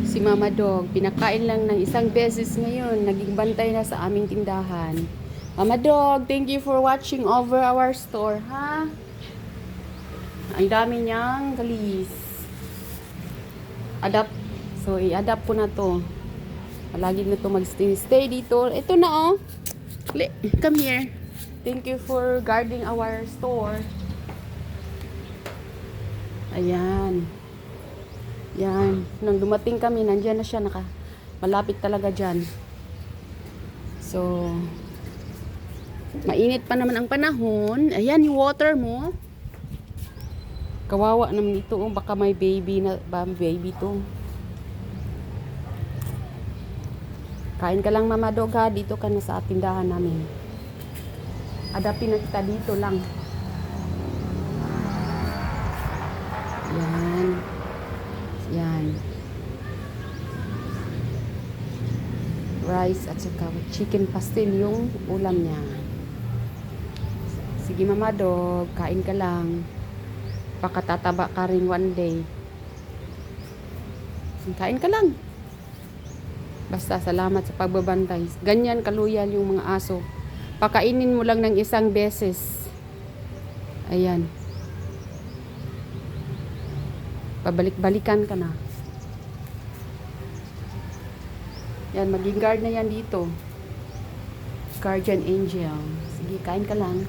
Si Mama Dog, pinakain lang ng isang beses ngayon. Naging bantay na sa aming tindahan. Mama Dog, thank you for watching over our store, ha? Ang dami niyang galis. Adapt. So, i-adapt ko na to. Palagi na to mag-stay dito. Ito na, oh. Come here. Thank you for guarding our store. Ayan. Yan. Nung dumating kami, nandyan na siya. Malapit talaga dyan. So, mainit pa naman ang panahon. Ayan yung water mo. Kawawa naman ito. Oh. Baka may baby na baby to. Kain ka lang, Mama Dog, ha. Dito ka na sa tindahan namin. Adapin na kita dito lang. Yan. Yan. Rice at saka chicken pastel yung ulam niya. Sige, Mama Dog, kain ka lang. Pakatataba ka rin one day. Kain ka lang. Basta salamat sa pagbabantay. Ganyan kaluyal yung mga aso. Pakainin mo lang ng isang beses. Ayan. Pabalik-balikan ka na. Yan, maging guard na yan dito. Guardian angel. Sige, kain ka lang.